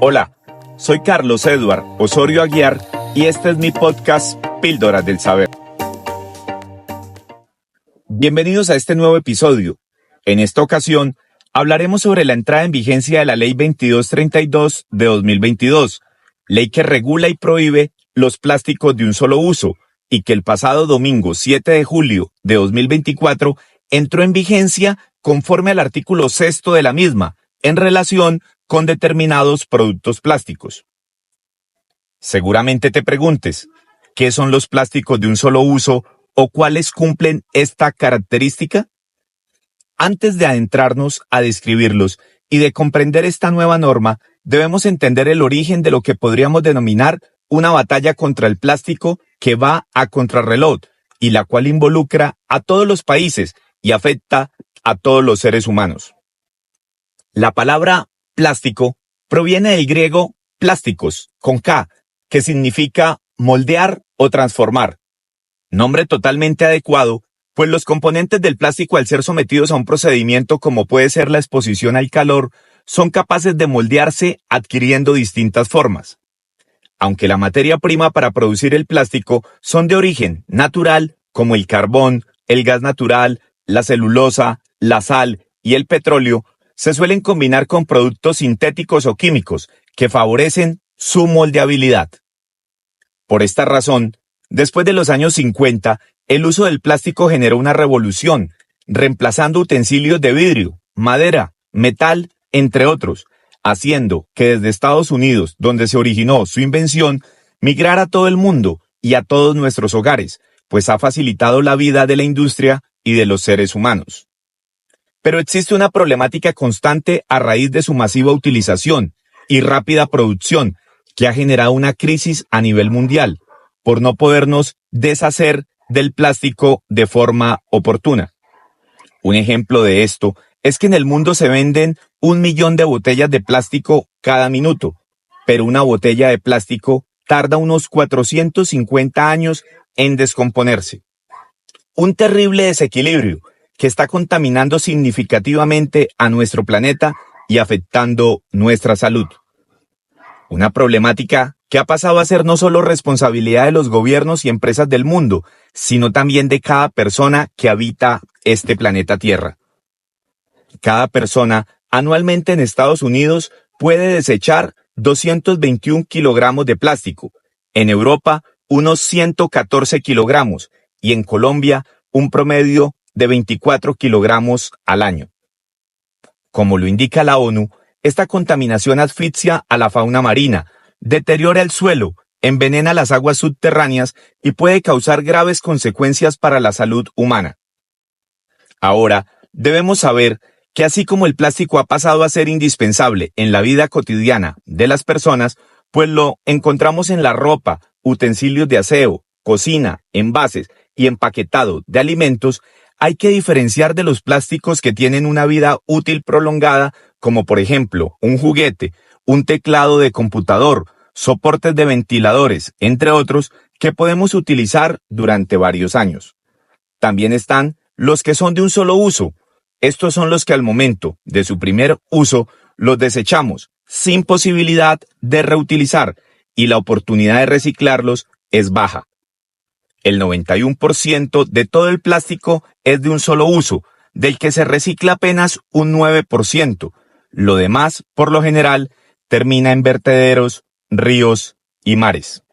Hola, soy Carlos Eduard Osorio Aguiar y este es mi podcast Píldoras del Saber. Bienvenidos a este nuevo episodio. En esta ocasión hablaremos sobre la entrada en vigencia de la Ley 2232 de 2022, ley que regula y prohíbe los plásticos de un solo uso y que el pasado domingo 7 de julio de 2024 entró en vigencia conforme al artículo 6 de la misma en relación con determinados productos plásticos. Seguramente te preguntes, ¿qué son los plásticos de un solo uso o cuáles cumplen esta característica? Antes de adentrarnos a describirlos y de comprender esta nueva norma, debemos entender el origen de lo que podríamos denominar una batalla contra el plástico que va a contrarreloj y la cual involucra a todos los países y afecta a todos los seres humanos. La palabra plástico proviene del griego plásticos, con K, que significa moldear o transformar. Nombre totalmente adecuado, pues los componentes del plástico al ser sometidos a un procedimiento como puede ser la exposición al calor, son capaces de moldearse adquiriendo distintas formas. Aunque la materia prima para producir el plástico son de origen natural, como el carbón, el gas natural, la celulosa, la sal y el petróleo, se suelen combinar con productos sintéticos o químicos que favorecen su moldeabilidad. Por esta razón, después de los años 50, el uso del plástico generó una revolución, reemplazando utensilios de vidrio, madera, metal, entre otros, haciendo que desde Estados Unidos, donde se originó su invención, migrara a todo el mundo y a todos nuestros hogares, pues ha facilitado la vida de la industria y de los seres humanos. Pero existe una problemática constante a raíz de su masiva utilización y rápida producción que ha generado una crisis a nivel mundial por no podernos deshacer del plástico de forma oportuna. Un ejemplo de esto es que en el mundo se venden 1 millón de botellas de plástico cada minuto, pero una botella de plástico tarda unos 450 años en descomponerse. Un terrible desequilibrio que está contaminando significativamente a nuestro planeta y afectando nuestra salud. Una problemática que ha pasado a ser no solo responsabilidad de los gobiernos y empresas del mundo, sino también de cada persona que habita este planeta Tierra. Cada persona anualmente en Estados Unidos puede desechar 221 kilogramos de plástico, en Europa unos 114 kilogramos y en Colombia un promedio de 24 kilogramos al año. Como lo indica la ONU, esta contaminación asfixia a la fauna marina, deteriora el suelo, envenena las aguas subterráneas y puede causar graves consecuencias para la salud humana. Ahora, debemos saber que así como el plástico ha pasado a ser indispensable en la vida cotidiana de las personas, pues lo encontramos en la ropa, utensilios de aseo, cocina, envases y empaquetado de alimentos, hay que diferenciar de los plásticos que tienen una vida útil prolongada, como por ejemplo un juguete, un teclado de computador, soportes de ventiladores, entre otros, que podemos utilizar durante varios años. También están los que son de un solo uso. Estos son los que al momento de su primer uso los desechamos, sin posibilidad de reutilizar, y la oportunidad de reciclarlos es baja. El 91% de todo el plástico es de un solo uso, del que se recicla apenas un 9%. Lo demás, por lo general, termina en vertederos, ríos y mares.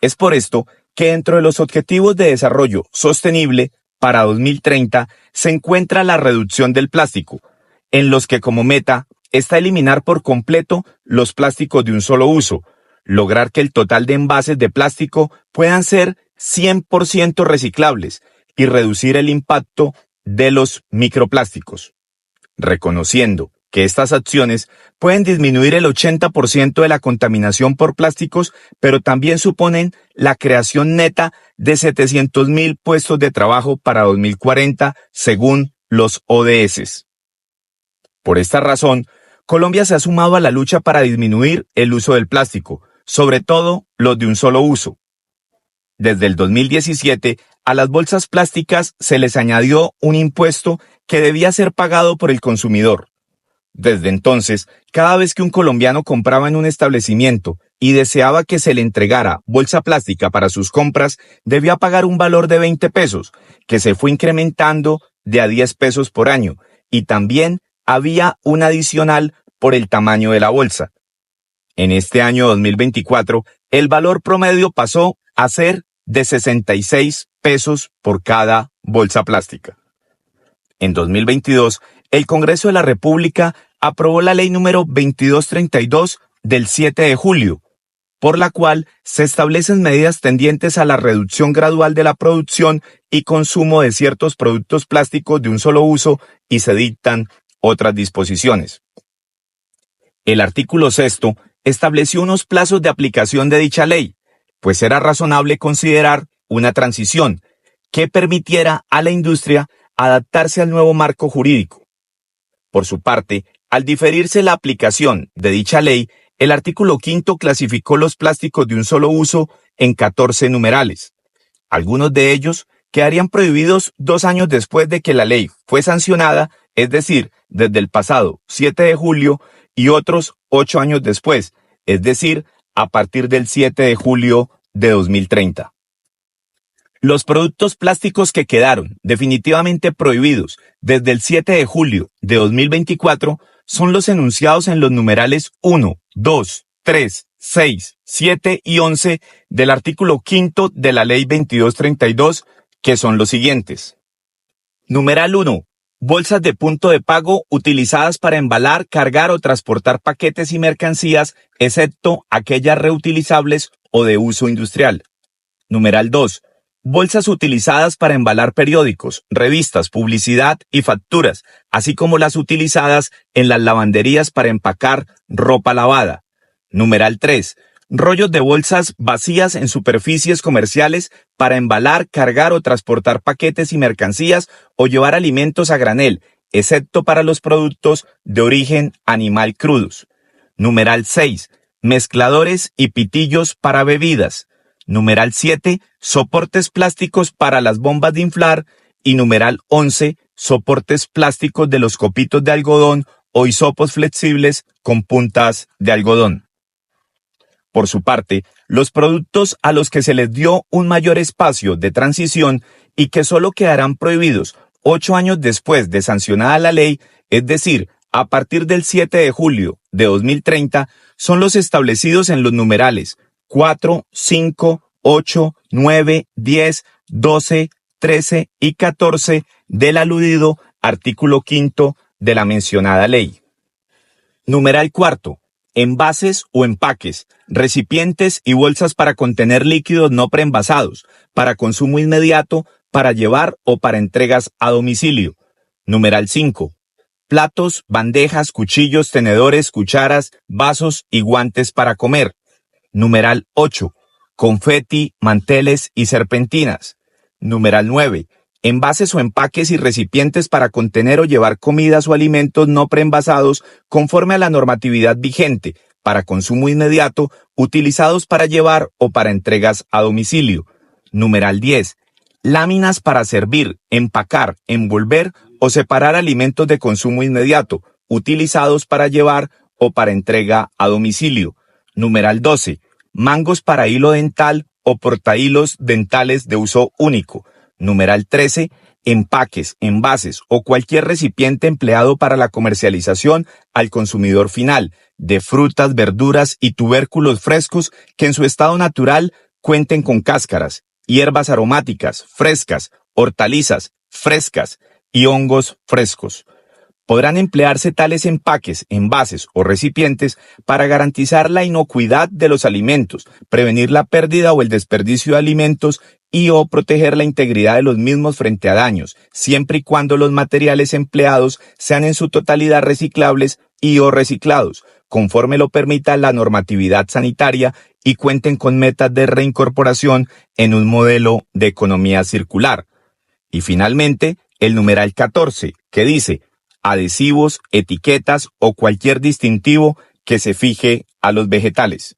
Es por esto que dentro de los Objetivos de Desarrollo Sostenible para 2030 se encuentra la reducción del plástico, en los que como meta está eliminar por completo los plásticos de un solo uso, lograr que el total de envases de plástico puedan ser 100% reciclables y reducir el impacto de los microplásticos, reconociendo que estas acciones pueden disminuir el 80% de la contaminación por plásticos, pero también suponen la creación neta de 700,000 puestos de trabajo para 2040, según los ODS. Por esta razón, Colombia se ha sumado a la lucha para disminuir el uso del plástico, sobre todo los de un solo uso. Desde el 2017 a las bolsas plásticas se les añadió un impuesto que debía ser pagado por el consumidor. Desde entonces, cada vez que un colombiano compraba en un establecimiento y deseaba que se le entregara bolsa plástica para sus compras, debía pagar un valor de 20 pesos, que se fue incrementando de a 10 pesos por año, y también había un adicional por el tamaño de la bolsa. En este año 2024, el valor promedio pasó a ser de 66 pesos por cada bolsa plástica. En 2022, el Congreso de la República aprobó la ley número 2232 del 7 de julio, por la cual se establecen medidas tendientes a la reducción gradual de la producción y consumo de ciertos productos plásticos de un solo uso y se dictan otras disposiciones. El artículo 6 estableció unos plazos de aplicación de dicha ley, pues era razonable considerar una transición que permitiera a la industria adaptarse al nuevo marco jurídico. Por su parte, al diferirse la aplicación de dicha ley, el artículo 5 clasificó los plásticos de un solo uso en 14 numerales. Algunos de ellos quedarían prohibidos 2 años después de que la ley fue sancionada, es decir, desde el pasado 7 de julio, y otros 8 años después, es decir, a partir del 7 de julio de 2030. Los productos plásticos que quedaron definitivamente prohibidos desde el 7 de julio de 2024 son los enunciados en los numerales 1, 2, 3, 6, 7 y 11 del artículo 5 de la Ley 2232, que son los siguientes. Numeral 1. Bolsas de punto de pago utilizadas para embalar, cargar o transportar paquetes y mercancías, excepto aquellas reutilizables o de uso industrial. Numeral 2. Bolsas utilizadas para embalar periódicos, revistas, publicidad y facturas, así como las utilizadas en las lavanderías para empacar ropa lavada. Numeral 3. Rollos de bolsas vacías en superficies comerciales para embalar, cargar o transportar paquetes y mercancías o llevar alimentos a granel, excepto para los productos de origen animal crudos. Numeral 6. Mezcladores y pitillos para bebidas. Numeral 7, soportes plásticos para las bombas de inflar. Y numeral 11, soportes plásticos de los copitos de algodón o hisopos flexibles con puntas de algodón. Por su parte, los productos a los que se les dio un mayor espacio de transición y que solo quedarán prohibidos 8 años después de sancionada la ley, es decir, a partir del 7 de julio de 2030, son los establecidos en los numerales 4, 5, 8, 9, 10, 12, 13 y 14 del aludido artículo 5 de la mencionada ley. Numeral 4. Envases o empaques, recipientes y bolsas para contener líquidos no preenvasados, para consumo inmediato, para llevar o para entregas a domicilio. Numeral 5. Platos, bandejas, cuchillos, tenedores, cucharas, vasos y guantes para comer. Numeral 8. Confeti, manteles y serpentinas. Numeral 9. Envases o empaques y recipientes para contener o llevar comidas o alimentos no preenvasados conforme a la normatividad vigente, para consumo inmediato, utilizados para llevar o para entregas a domicilio. Numeral 10. Láminas para servir, empacar, envolver o separar alimentos de consumo inmediato, utilizados para llevar o para entrega a domicilio. Numeral 12. Mangos para hilo dental o portahilos dentales de uso único. Numeral 13. Empaques, envases o cualquier recipiente empleado para la comercialización al consumidor final de frutas, verduras y tubérculos frescos que en su estado natural cuenten con cáscaras, hierbas aromáticas, frescas, hortalizas, frescas y hongos frescos. Podrán emplearse tales empaques, envases o recipientes para garantizar la inocuidad de los alimentos, prevenir la pérdida o el desperdicio de alimentos y o proteger la integridad de los mismos frente a daños, siempre y cuando los materiales empleados sean en su totalidad reciclables y o reciclados, conforme lo permita la normatividad sanitaria y cuenten con metas de reincorporación en un modelo de economía circular. Y finalmente, el numeral 14, que dice adhesivos, etiquetas o cualquier distintivo que se fije a los vegetales.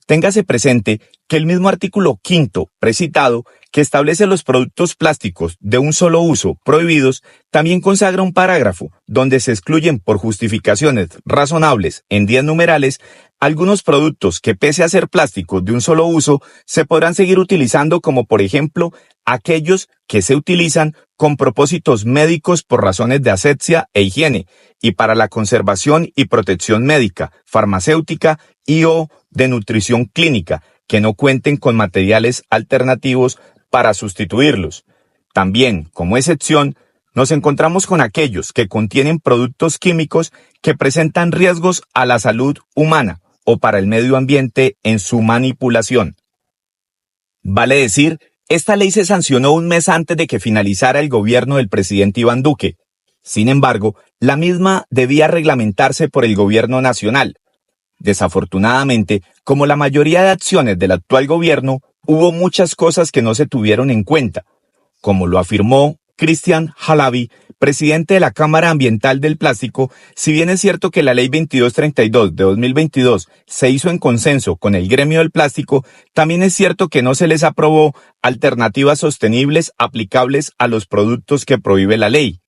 Téngase presente que el mismo artículo 5º precitado, que establece los productos plásticos de un solo uso prohibidos, también consagra un parágrafo donde se excluyen por justificaciones razonables en 10 numerales algunos productos que, pese a ser plásticos de un solo uso, se podrán seguir utilizando, como por ejemplo aquellos que se utilizan con propósitos médicos por razones de asepsia e higiene y para la conservación y protección médica, farmacéutica y o de nutrición clínica, que no cuenten con materiales alternativos para sustituirlos. También, como excepción, nos encontramos con aquellos que contienen productos químicos que presentan riesgos a la salud humana o para el medio ambiente en su manipulación. Vale decir, esta ley se sancionó un mes antes de que finalizara el gobierno del presidente Iván Duque. Sin embargo, la misma debía reglamentarse por el gobierno nacional. Desafortunadamente, como la mayoría de acciones del actual gobierno, hubo muchas cosas que no se tuvieron en cuenta, como lo afirmó Cristian Halabi, presidente de la Cámara Ambiental del Plástico. Si bien es cierto que la Ley 2232 de 2022 se hizo en consenso con el gremio del plástico, también es cierto que no se les aprobó alternativas sostenibles aplicables a los productos que prohíbe la ley.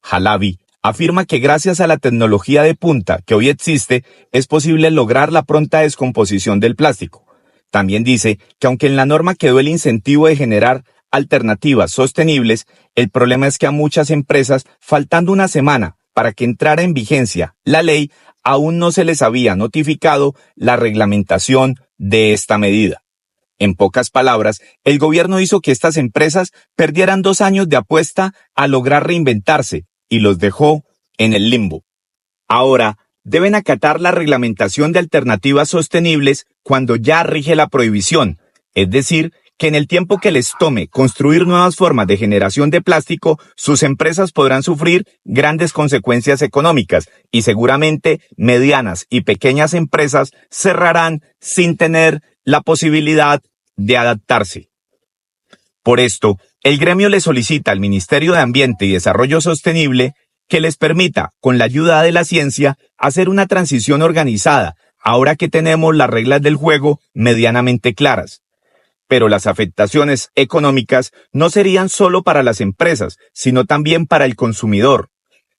Halabi afirma que gracias a la tecnología de punta que hoy existe, es posible lograr la pronta descomposición del plástico. También dice que aunque en la norma quedó el incentivo de generar alternativas sostenibles, el problema es que a muchas empresas, faltando una semana para que entrara en vigencia la ley, aún no se les había notificado la reglamentación de esta medida. En pocas palabras, el gobierno hizo que estas empresas perdieran 2 años de apuesta a lograr reinventarse y los dejó en el limbo. Ahora, deben acatar la reglamentación de alternativas sostenibles cuando ya rige la prohibición, es decir, que en el tiempo que les tome construir nuevas formas de generación de plástico, sus empresas podrán sufrir grandes consecuencias económicas y seguramente medianas y pequeñas empresas cerrarán sin tener la posibilidad de adaptarse. Por esto, el gremio le solicita al Ministerio de Ambiente y Desarrollo Sostenible que les permita, con la ayuda de la ciencia, hacer una transición organizada, ahora que tenemos las reglas del juego medianamente claras. Pero las afectaciones económicas no serían solo para las empresas, sino también para el consumidor.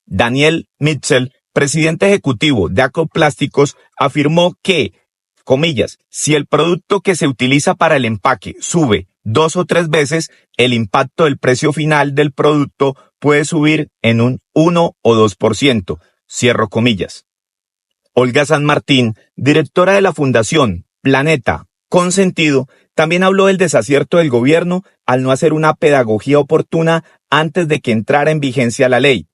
Daniel Mitchell, presidente ejecutivo de Acoplásticos, afirmó que, comillas, si el producto que se utiliza para el empaque sube 2 o 3 veces, el impacto del precio final del producto puede subir en un 1 o 2%, cierro comillas. Olga San Martín, directora de la Fundación Planeta Consentido, también habló del desacierto del gobierno al no hacer una pedagogía oportuna antes de que entrara en vigencia la ley.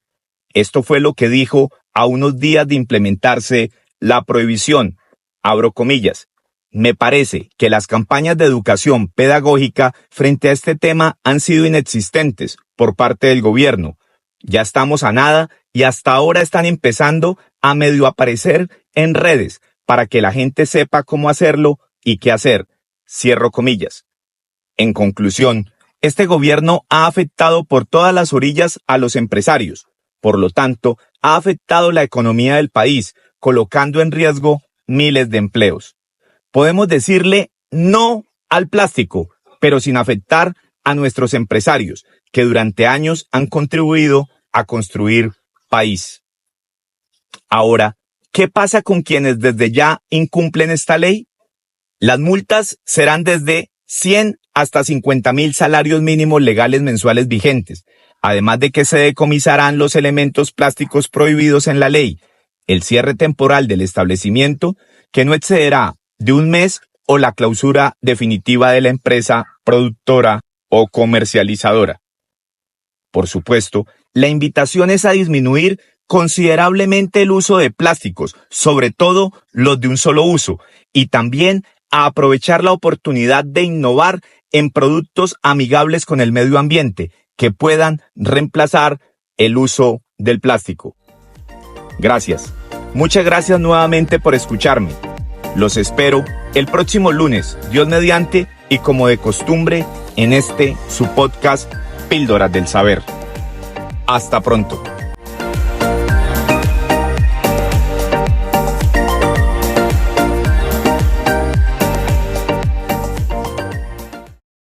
Esto fue lo que dijo a unos días de implementarse la prohibición. Abro comillas. Me parece que las campañas de educación pedagógica frente a este tema han sido inexistentes por parte del gobierno. Ya estamos a nada y hasta ahora están empezando a medio aparecer en redes para que la gente sepa cómo hacerlo y qué hacer. Cierro comillas. En conclusión, este gobierno ha afectado por todas las orillas a los empresarios. Por lo tanto, ha afectado la economía del país, colocando en riesgo miles de empleos. Podemos decirle no al plástico, pero sin afectar a nuestros empresarios, que durante años han contribuido a construir país. Ahora, ¿qué pasa con quienes desde ya incumplen esta ley? Las multas serán desde 100 hasta 50,000 salarios mínimos legales mensuales vigentes, además de que se decomisarán los elementos plásticos prohibidos en la ley, el cierre temporal del establecimiento, que no excederá de 1 mes, o la clausura definitiva de la empresa productora o comercializadora. Por supuesto, la invitación es a disminuir considerablemente el uso de plásticos, sobre todo los de un solo uso, y también a aprovechar la oportunidad de innovar en productos amigables con el medio ambiente, que puedan reemplazar el uso del plástico. Gracias. Muchas gracias nuevamente por escucharme. Los espero el próximo lunes, Dios mediante, y como de costumbre, en su podcast Píldoras del Saber. Hasta pronto.